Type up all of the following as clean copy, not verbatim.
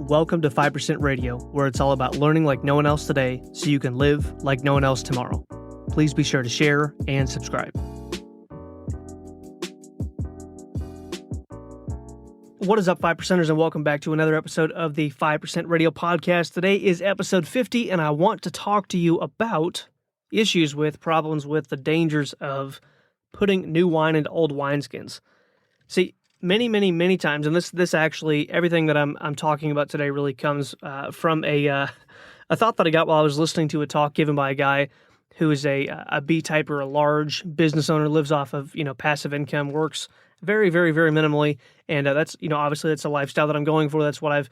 Welcome to 5% Radio, where it's all about learning like no one else today so you can live like no one else tomorrow. Please be sure to share and subscribe. What is up, 5%ers, and welcome back to another episode of the 5% Radio Podcast. Today is episode 50, and I want to talk to you about issues with, problems with, the dangers of putting new wine into old wineskins. See, many times, and this actually, everything that I'm talking about today really comes from a thought that I got while I was listening to a talk given by a guy who is a B-type or a large business owner, lives off of, passive income, works very minimally, and that's, obviously that's a lifestyle that I'm going for. That's what I've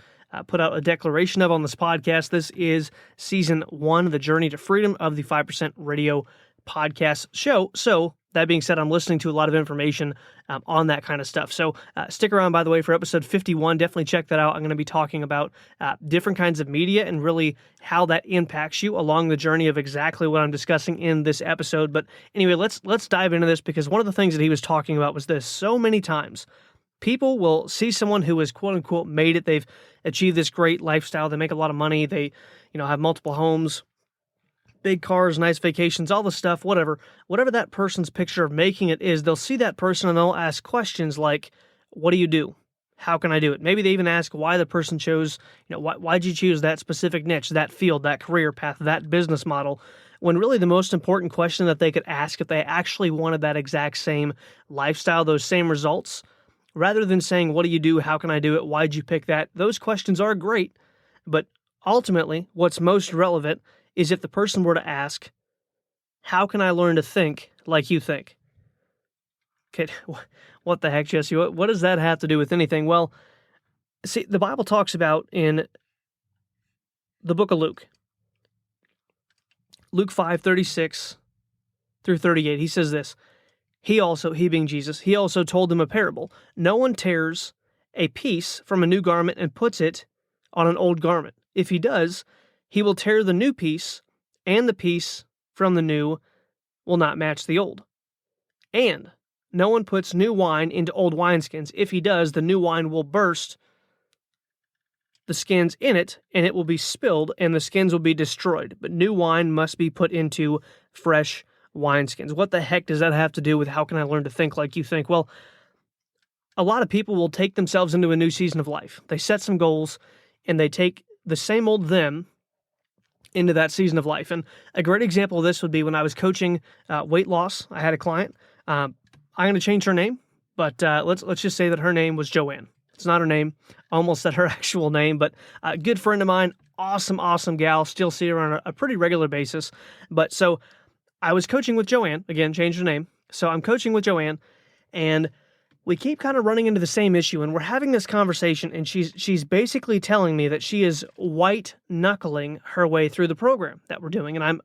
put out a declaration of on this podcast. This is season 1, the journey to freedom of the 5% Radio Podcast show. So that being said, I'm listening to a lot of information on that kind of stuff. So stick around, by the way, for episode 51. Definitely check that out. I'm going to be talking about different kinds of media and really how that impacts you along the journey of exactly what I'm discussing in this episode. But anyway, let's dive into this, because one of the things that he was talking about was this. So many times, people will see someone who has quote unquote made it. They've achieved this great lifestyle. They make a lot of money. They, have multiple homes, big cars, nice vacations, all the stuff, whatever that person's picture of making it is. They'll see that person and they'll ask questions like, what do you do? How can I do it? Maybe they even ask why the person chose, why'd you choose that specific niche, that field, that career path, that business model, when really the most important question that they could ask if they actually wanted that exact same lifestyle, those same results, rather than saying, what do you do? How can I do it? Why'd you pick that? Those questions are great, but ultimately what's most relevant is if the person were to ask, how can I learn to think like you think? Okay, what the heck, Jesse? What does that have to do with anything? Well, see, the Bible talks about in the book of Luke 5:36 through 38, he says this, he being Jesus, he also told them a parable. No one tears a piece from a new garment and puts it on an old garment. If he does, he will tear the new piece, and the piece from the new will not match the old. And no one puts new wine into old wineskins. If he does, the new wine will burst the skins in it, and it will be spilled, and the skins will be destroyed. But new wine must be put into fresh wineskins. What the heck does that have to do with how can I learn to think like you think? Well, a lot of people will take themselves into a new season of life. They set some goals, and they take the same old them into that season of life. And a great example of this would be when I was coaching weight loss. I had a client. I'm going to change her name, but let's just say that her name was Joanne. It's not her name. I almost said her actual name, but a good friend of mine, awesome gal. Still see her on a pretty regular basis. But so I was coaching with Joanne. Again, changed her name. So I'm coaching with Joanne, and we keep kind of running into the same issue, and we're having this conversation, and she's basically telling me that she is white-knuckling her way through the program that we're doing, and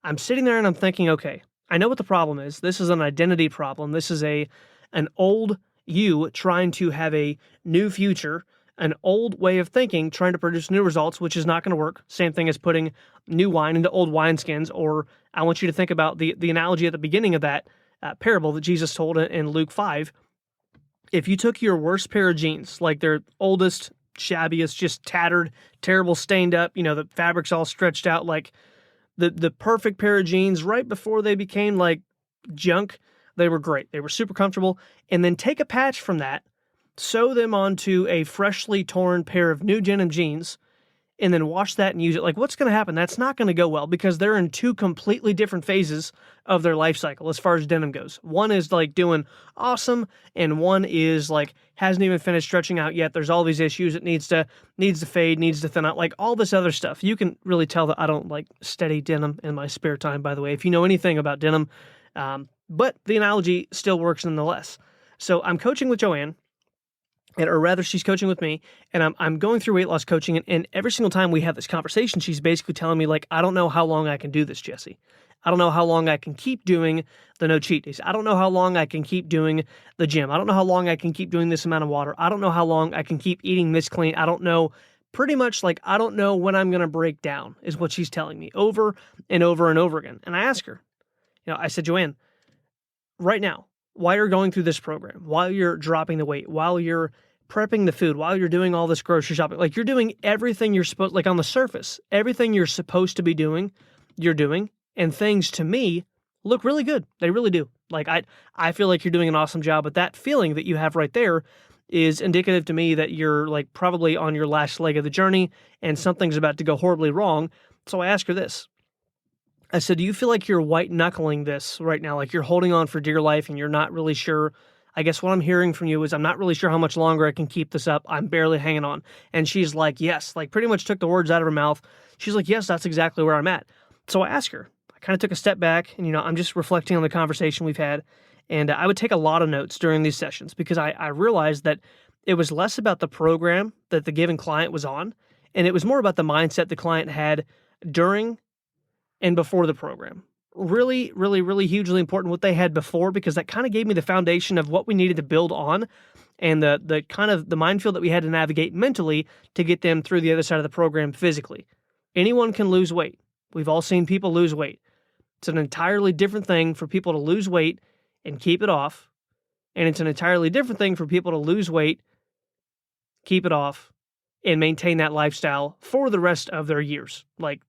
I'm sitting there and I'm thinking, okay, I know what the problem is. This is an identity problem. This is an old you trying to have a new future, an old way of thinking, trying to produce new results, which is not going to work. Same thing as putting new wine into old wineskins, or I want you to think about the analogy at the beginning of that parable that Jesus told in Luke 5. If you took your worst pair of jeans, like their oldest, shabbiest, just tattered, terrible, stained up, the fabric's all stretched out, like the perfect pair of jeans right before they became like junk, they were great. They were super comfortable. And then take a patch from that, sew them onto a freshly torn pair of new denim jeans, and then wash that and use it. Like, what's going to happen? That's not going to go well, because they're in two completely different phases of their life cycle as far as denim goes. One is like doing awesome, and one is like hasn't even finished stretching out yet. There's all these issues. It needs to fade, needs to thin out, like all this other stuff. You can really tell that I don't like steady denim in my spare time, by the way, if you know anything about denim. But the analogy still works nonetheless. So I'm coaching with Joanne, or rather, she's coaching with me, and I'm going through weight loss coaching, and every single time we have this conversation, she's basically telling me, like, I don't know how long I can do this, Jesse. I don't know how long I can keep doing the no cheat days. I don't know how long I can keep doing the gym. I don't know how long I can keep doing this amount of water. I don't know how long I can keep eating this clean. I don't know, pretty much like, I don't know when I'm going to break down, is what she's telling me over and over and over again. And I ask her, I said, Joanne, right now, while you're going through this program, while you're dropping the weight, while you're prepping the food, while you're doing all this grocery shopping, like you're doing everything you're supposed, like on the surface, everything you're supposed to be doing, you're doing, and things to me look really good. They really do. Like I feel like you're doing an awesome job, but that feeling that you have right there is indicative to me that you're like probably on your last leg of the journey and something's about to go horribly wrong. So I ask her this. I said, do you feel like you're white knuckling this right now? Like you're holding on for dear life and you're not really sure. I guess what I'm hearing from you is I'm not really sure how much longer I can keep this up. I'm barely hanging on. And she's like, yes, like pretty much took the words out of her mouth. She's like, yes, that's exactly where I'm at. So I asked her, I kind of took a step back and, I'm just reflecting on the conversation we've had. And I would take a lot of notes during these sessions because I realized that it was less about the program that the given client was on, and it was more about the mindset the client had during and before the program. Really, really, really hugely important what they had before, because that kind of gave me the foundation of what we needed to build on and the kind of the minefield that we had to navigate mentally to get them through the other side of the program physically. Anyone can lose weight. We've all seen people lose weight. It's an entirely different thing for people to lose weight and keep it off. And it's an entirely different thing for people to lose weight, keep it off, and maintain that lifestyle for the rest of their years. Like,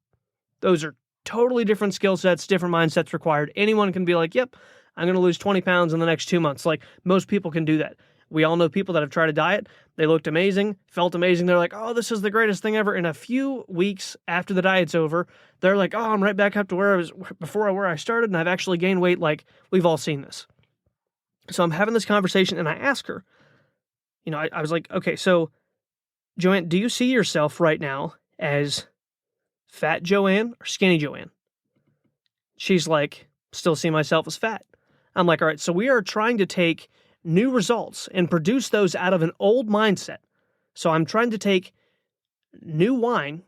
those are totally different skill sets, different mindsets required. Anyone can be like, yep, I'm going to lose 20 pounds in the next 2 months. Like, most people can do that. We all know people that have tried a diet. They looked amazing, felt amazing. They're like, oh, this is the greatest thing ever. In a few weeks after the diet's over, they're like, oh, I'm right back up to where I was before where I started, and I've actually gained weight. Like, we've all seen this. So I'm having this conversation, and I ask her, I was like, okay, so Joanne, do you see yourself right now as fat Joanne or skinny Joanne? She's like, still see myself as fat. I'm like, all right, so we are trying to take new results and produce those out of an old mindset. So I'm trying to take new wine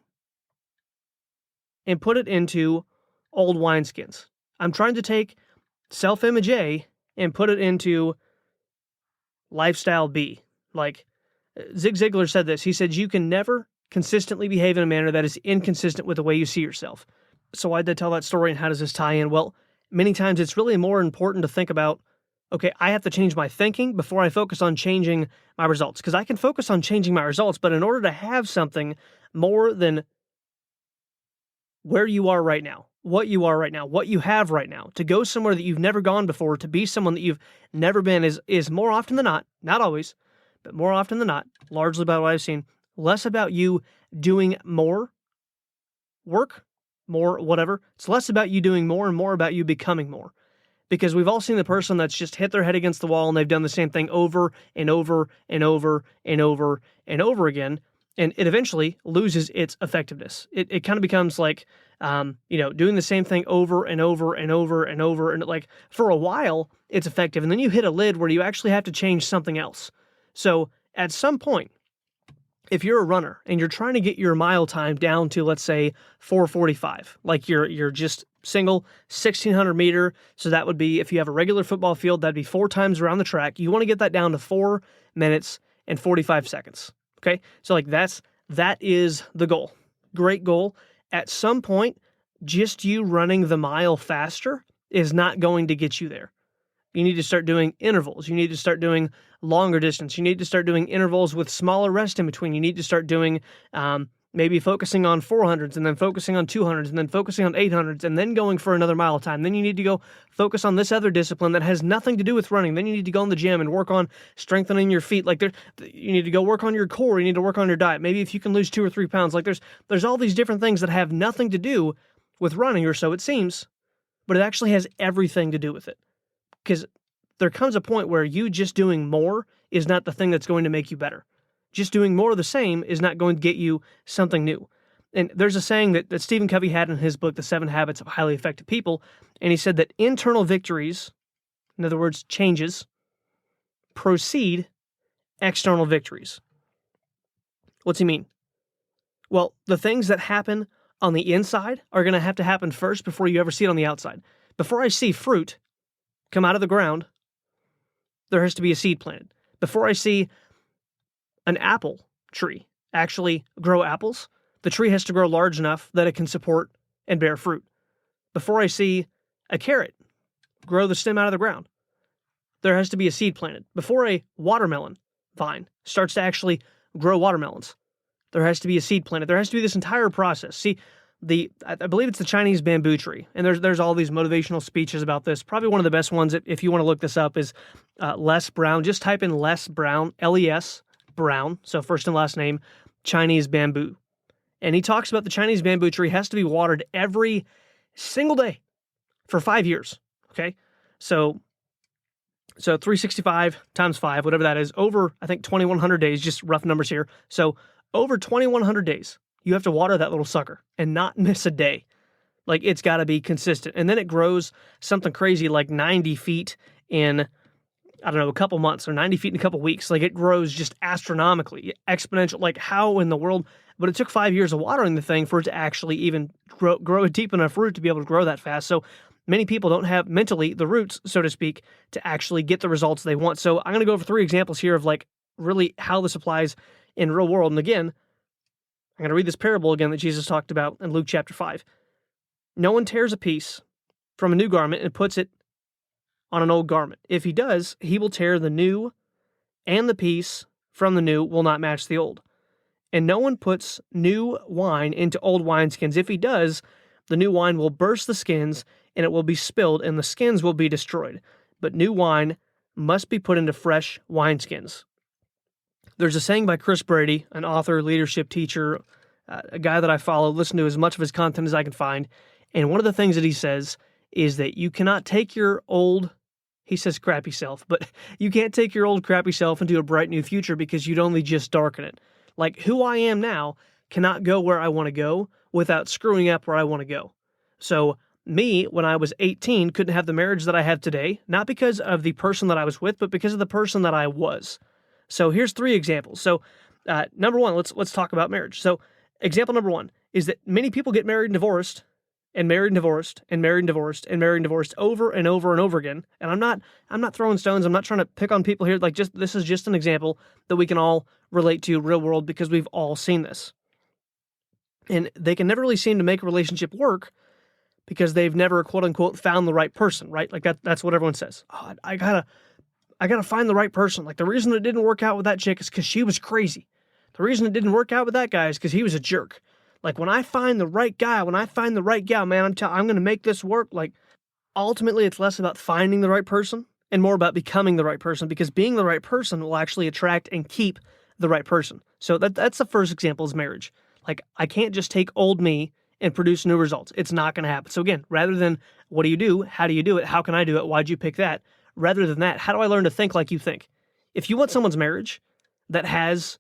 and put it into old wineskins. I'm trying to take self-image A and put it into lifestyle B. Like Zig Ziglar said this. He said, you can never consistently behave in a manner that is inconsistent with the way you see yourself. So why did I tell that story, and how does this tie in? Well, many times it's really more important to think about, okay, I have to change my thinking before I focus on changing my results. Because I can focus on changing my results, but in order to have something more than where you are right now, what you are right now, what you have right now, to go somewhere that you've never gone before, to be someone that you've never been, is more often than not always, but more often than not, largely about what I've seen, less about you doing more work, more whatever. It's less about you doing more and more about you becoming more. Because we've all seen the person that's just hit their head against the wall and they've done the same thing over and over and over and over and over again, and it eventually loses its effectiveness. It kind of becomes like, doing the same thing over and over and over and over, and like for a while it's effective, and then you hit a lid where you actually have to change something else. So at some point, if you're a runner and you're trying to get your mile time down to, let's say, 4:45, like you're just single 1,600 meter, so that would be, if you have a regular football field, that'd be 4 times around the track. You want to get that down to 4 minutes and 45 seconds. Okay, so like that is the goal. Great goal. At some point, just you running the mile faster is not going to get you there. You need to start doing intervals. You need to start doing longer distance. You need to start doing intervals with smaller rest in between. You need to start doing maybe focusing on 400s and then focusing on 200s and then focusing on 800s and then going for another mile time. Then you need to go focus on this other discipline that has nothing to do with running. Then you need to go in the gym and work on strengthening your feet. Like you need to go work on your core. You need to work on your diet. Maybe if you can lose 2 or 3 pounds, like there's all these different things that have nothing to do with running, or so it seems, but it actually has everything to do with it. Because there comes a point where you just doing more is not the thing that's going to make you better. Just doing more of the same is not going to get you something new. And there's a saying that Stephen Covey had in his book, The 7 Habits of Highly Effective People, and he said that internal victories, in other words, changes, precede external victories. What's he mean? Well, the things that happen on the inside are going to have to happen first before you ever see it on the outside. Before I see fruit come out of the ground, there has to be a seed planted. Before I see an apple tree actually grow apples, the tree has to grow large enough that it can support and bear fruit. Before I see a carrot grow the stem out of the ground, there has to be a seed planted. Before a watermelon vine starts to actually grow watermelons. There has to be a seed planted. There has to be this entire process. See, I believe it's the Chinese bamboo tree, and there's all these motivational speeches about this. Probably one of the best ones, if you want to look this up, is Les Brown. Just type in Les Brown, Les Brown, so first and last name, Chinese bamboo. And he talks about the Chinese bamboo tree has to be watered every single day for 5 years, okay? So 365 times 5, whatever that is, over, I think, 2,100 days, just rough numbers here. So over 2,100 days, you have to water that little sucker and not miss a day. Like, it's got to be consistent. And then it grows something crazy like 90 feet in, I don't know, a couple months, or 90 feet in a couple weeks. Like, it grows just astronomically, exponential. Like, how in the world? But it took 5 years of watering the thing for it to actually even grow a deep enough root to be able to grow that fast. So many people don't have mentally the roots, so to speak, to actually get the results they want. So I'm going to go over 3 examples here of like really how this applies in real world. And again, I'm going to read this parable again that Jesus talked about in Luke chapter 5. No one tears a piece from a new garment and puts it on an old garment. If he does, he will tear the new, and the piece from the new will not match the old. And no one puts new wine into old wineskins. If he does, the new wine will burst the skins, and it will be spilled, and the skins will be destroyed. But new wine must be put into fresh wineskins. There's a saying by Chris Brady, an author, leadership teacher, a guy that I follow, listen to as much of his content as I can find. And one of the things that he says is that you cannot take your old, he says crappy self, but you can't take your old crappy self into a bright new future because you'd only just darken it. Like, who I am now cannot go where I want to go without screwing up where I want to go. So me, when I was 18, couldn't have the marriage that I have today, not because of the person that I was with, but because of the person that I was. So here's 3 examples. So number one, let's talk about marriage. So example number 1 is that many people get married and divorced, and married and divorced, and married and divorced, and married and divorced over and over and over again. And I'm not throwing stones. I'm not trying to pick on people here. Like, this is just an example that we can all relate to real world because we've all seen this. And they can never really seem to make a relationship work because they've never, quote unquote, found the right person, right? Like that's what everyone says. Oh, I gotta find the right person. Like, the reason it didn't work out with that chick is because she was crazy. The reason it didn't work out with that guy is because he was a jerk. Like, when I find the right guy, when I find the right gal, man, I'm going to make this work. Like, ultimately, it's less about finding the right person and more about becoming the right person, because being the right person will actually attract and keep the right person. So that's the first example, is marriage. Like, I can't just take old me and produce new results. It's not going to happen. So again, rather than what do you do? How do you do it? How can I do it? Why'd you pick that? Rather than that, how do I learn to think like you think? If you want someone's marriage that has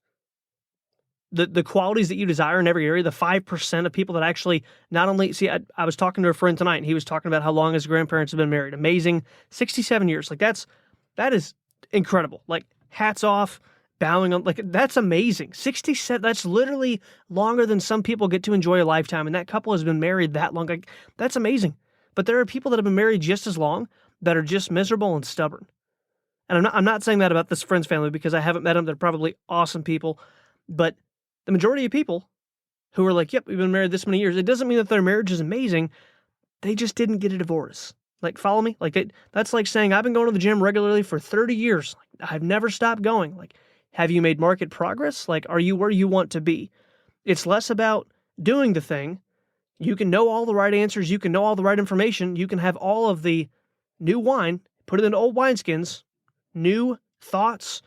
the qualities that you desire in every area, the 5% of people that actually not only, see, I was talking to a friend tonight, and he was talking about how long his grandparents have been married. Amazing, 67 years. Like, that is incredible. Like, hats off, bowing on, like, that's amazing. 67, that's literally longer than some people get to enjoy a lifetime, and that couple has been married that long. Like, that's amazing. But there are people that have been married just as long that are just miserable and stubborn. And I'm not saying that about this friend's family because I haven't met them. They're probably awesome people. But the majority of people who are like, yep, we've been married this many years, it doesn't mean that their marriage is amazing. They just didn't get a divorce. Like, follow me? Like, that's like saying, I've been going to the gym regularly for 30 years. Like, I've never stopped going. Like, have you made market progress? Like, are you where you want to be? It's less about doing the thing. You can know all the right answers. You can know all the right information. You can have all of the new wine, put it into old wineskins, new thoughts,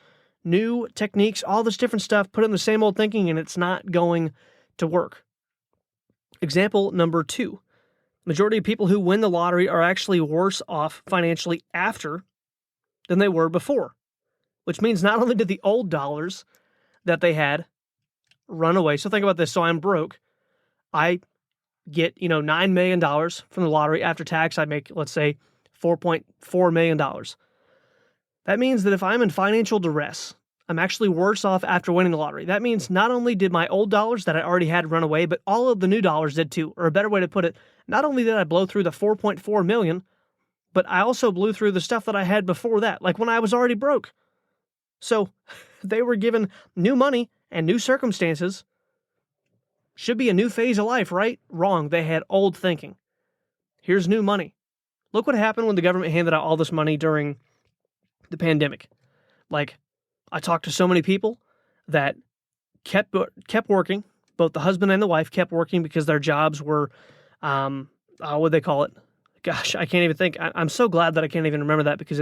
new techniques, all this different stuff, put in the same old thinking, and it's not going to work. Example number 2. Majority of people who win the lottery are actually worse off financially after than they were before, which means not only did the old dollars that they had run away. So think about this. So I'm broke. I get, $9 million from the lottery. After tax, I make, let's say, $4.4 million. That means that if I'm in financial duress, I'm actually worse off after winning the lottery. That means not only did my old dollars that I already had run away, but all of the new dollars did too. Or a better way to put it, not only did I blow through the 4.4 million, but I also blew through the stuff that I had before that, like when I was already broke. So they were given new money and new circumstances. Should be a new phase of life, right? Wrong. They had old thinking. Here's new money. Look what happened when the government handed out all this money during the pandemic. Like, I talked to so many people that kept working. Both the husband and the wife kept working because their jobs were, what they call it? Gosh, I can't even think. I'm so glad that I can't even remember that because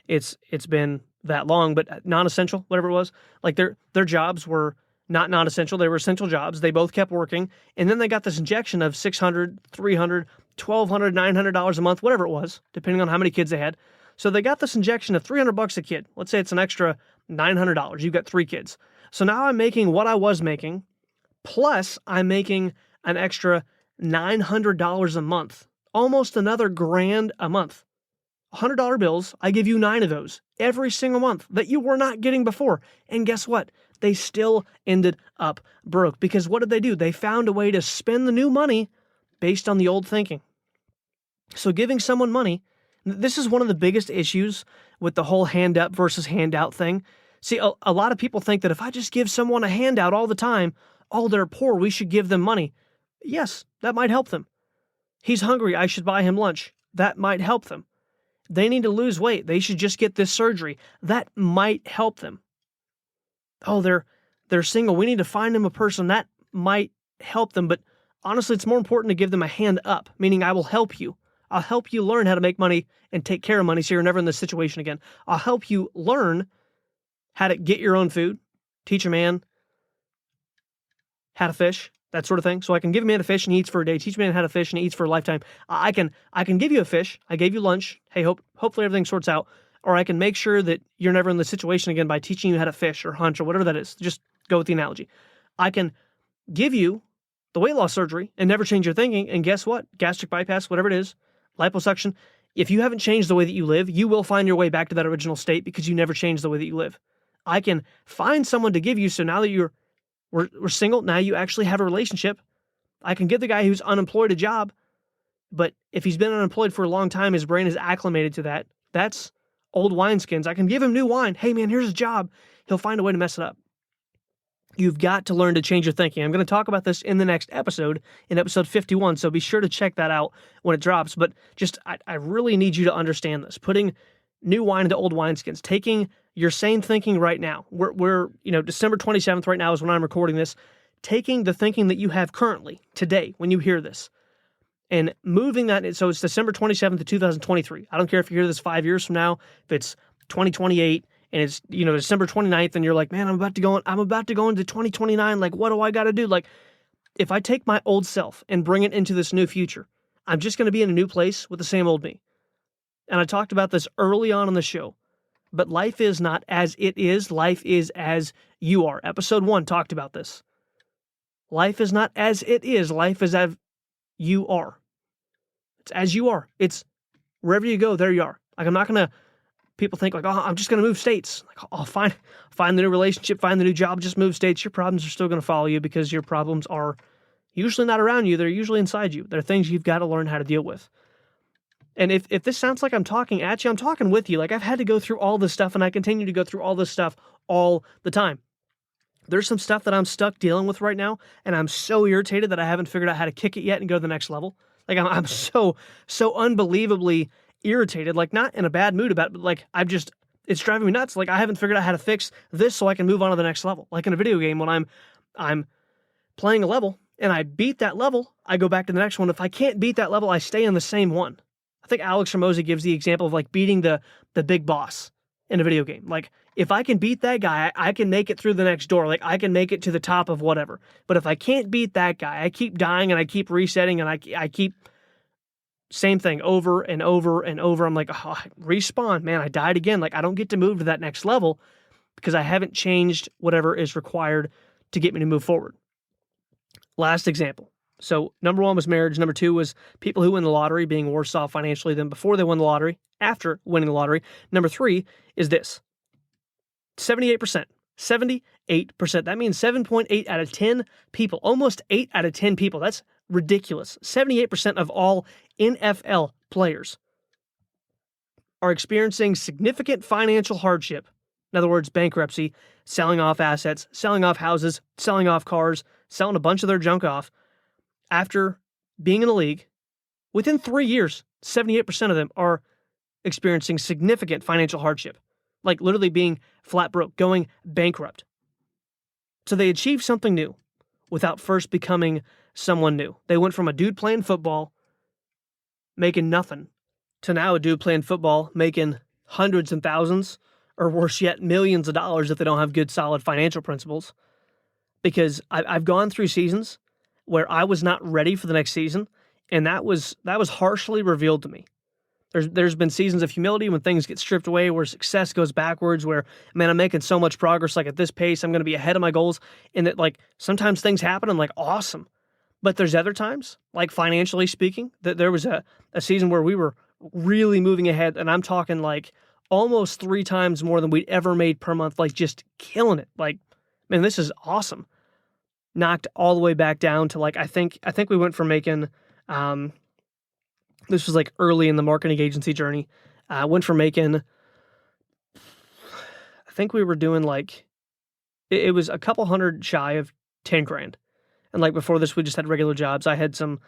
it's been that long. But non-essential, whatever it was, like their jobs were not non-essential. They were essential jobs. They both kept working, and then they got this injection of $600, $300, $1,200, $900 a month, whatever it was, depending on how many kids they had. So they got this injection of $300 a kid. Let's say it's an extra $900. You've got 3 kids. So now I'm making what I was making, plus I'm making an extra $900 a month, almost another $1,000 a month. $100 bills, I give you 9 of those every single month that you were not getting before. And guess what? They still ended up broke because what did they do? They found a way to spend the new money based on the old thinking. So giving someone money, this is one of the biggest issues with the whole hand up versus handout thing. See, a lot of people think that if I just give someone a handout all the time, oh, they're poor, we should give them money. Yes, that might help them. He's hungry, I should buy him lunch. That might help them. They need to lose weight. They should just get this surgery. That might help them. Oh, they're single. We need to find them a person. That might help them. But honestly, it's more important to give them a hand up, meaning I will help you. I'll help you learn how to make money and take care of money so you're never in this situation again. I'll help you learn how to get your own food, teach a man how to fish, that sort of thing. So I can give a man a fish and he eats for a day, teach a man how to fish and he eats for a lifetime. I can give you a fish. I gave you lunch. Hey, hopefully everything sorts out. Or I can make sure that you're never in this situation again by teaching you how to fish or hunt or whatever that is. Just go with the analogy. I can give you the weight loss surgery and never change your thinking. And guess what? Gastric bypass, whatever it is, liposuction. If you haven't changed the way that you live, you will find your way back to that original state because you never changed the way that you live. I can find someone to give you so now that we're single, now you actually have a relationship. I can give the guy who's unemployed a job, but if he's been unemployed for a long time, his brain is acclimated to that. That's old wineskins. I can give him new wine. Hey man, here's a job. He'll find a way to mess it up. You've got to learn to change your thinking. I'm going to talk about this in the next episode, in episode 51, so be sure to check that out when it drops. But just, I really need you to understand this. Putting new wine into old wineskins, taking your same thinking right now. We're December 27th right now is when I'm recording this. Taking the thinking that you have currently, today, when you hear this, and moving that, so it's December 27th of 2023. I don't care if you hear this 5 years from now, if it's 2028, and it's, December 29th, and you're like, man, I'm about to go into 2029. Like, what do I got to do? Like, if I take my old self and bring it into this new future, I'm just going to be in a new place with the same old me. And I talked about this early on in the show, but life is not as it is. Life is as you are. Episode 1 talked about this. Life is not as it is. Life is as you are. It's as you are. It's wherever you go, there you are. Like, I'm not going to, people think like, oh, I'm just going to move states. Like, I'll find the new relationship, find the new job, just move states. Your problems are still going to follow you because your problems are usually not around you. They're usually inside you. They're things you've got to learn how to deal with. And if this sounds like I'm talking at you, I'm talking with you. Like, I've had to go through all this stuff and I continue to go through all this stuff all the time. There's some stuff that I'm stuck dealing with right now, and I'm so irritated that I haven't figured out how to kick it yet and go to the next level. Like, I'm so unbelievably irritated, like, not in a bad mood about it, but like, it's driving me nuts. Like, I haven't figured out how to fix this so I can move on to the next level. Like in a video game, when I'm playing a level and I beat that level, I go back to the next one. If I can't beat that level, I stay in the same one. I think Alex Ramosi gives the example of like beating the big boss in a video game. Like, if I can beat that guy, I can make it through the next door. Like, I can make it to the top of whatever. But if I can't beat that guy, I keep dying and I keep resetting and I keep same thing over and over and over. I'm like, oh, respawn, man, I died again. Like, I don't get to move to that next level because I haven't changed whatever is required to get me to move forward. Last example. So number 1 was marriage. Number 2 was people who win the lottery being worse off financially than before they won the lottery, after winning the lottery. Number 3 is this. 78%. 78%. That means 7.8 out of 10 people, almost 8 out of 10 people. That's ridiculous. 78% of all NFL players are experiencing significant financial hardship. In other words, bankruptcy, selling off assets, selling off houses, selling off cars, selling a bunch of their junk off. After being in the league, within 3 years, 78% of them are experiencing significant financial hardship. like literally being flat broke, going bankrupt. So they achieved something new without first becoming someone new. They went from a dude playing football, making nothing, to now a dude playing football, making hundreds and thousands, or worse yet, millions of dollars if they don't have good, solid financial principles. Because I've gone through seasons where I was not ready for the next season, and that was harshly revealed to me. There's been seasons of humility when things get stripped away, where success goes backwards, where, man, I'm making so much progress, like at this pace, I'm going to be ahead of my goals, and that, like, sometimes things happen, and like, awesome. But there's other times, like financially speaking, that there was a season where we were really moving ahead, and I'm talking like almost 3 times more than we'd ever made per month, like just killing it. Like, man, this is awesome. Knocked all the way back down to like, I think we went from making, this was like early in the marketing agency journey. Went from making, I think we were doing like, it was a couple hundred shy of 10 grand. And like before this, we just had regular jobs. I had some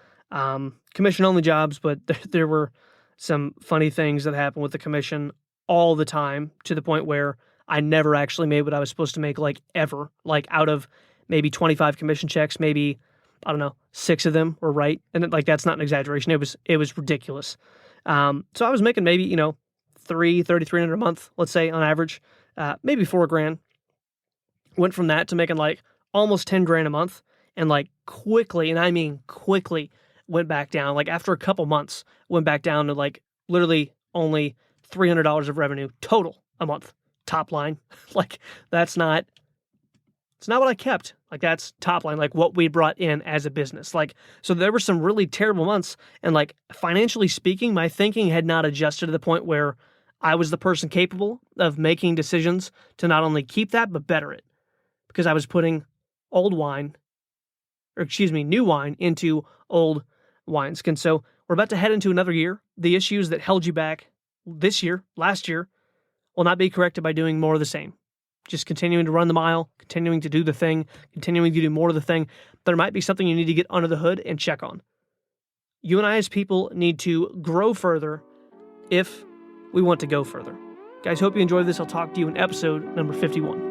commission only jobs, but there were some funny things that happened with the commission all the time, to the point where I never actually made what I was supposed to make, like ever. Like out of maybe 25 commission checks, maybe, I don't know, 6 of them were right. And like, that's not an exaggeration. It was ridiculous. So I was making maybe, $3,300 a month, let's say on average, maybe $4,000. Went from that to making like almost 10 grand a month, and like quickly, and I mean quickly, went back down. Like after a couple months, went back down to like literally only $300 of revenue total a month, top line. Like it's not what I kept. Like that's top line, like what we brought in as a business. Like, so there were some really terrible months, and like financially speaking, my thinking had not adjusted to the point where I was the person capable of making decisions to not only keep that, but better it. Because I was putting new wine into old wineskins. So we're about to head into another year. The issues that held you back this year, last year, will not be corrected by doing more of the same. Just continuing to run the mile, continuing to do the thing, continuing to do more of the thing. There might be something you need to get under the hood and check on. You and I as people need to grow further if we want to go further. Guys, hope you enjoyed this. I'll talk to you in episode number 51.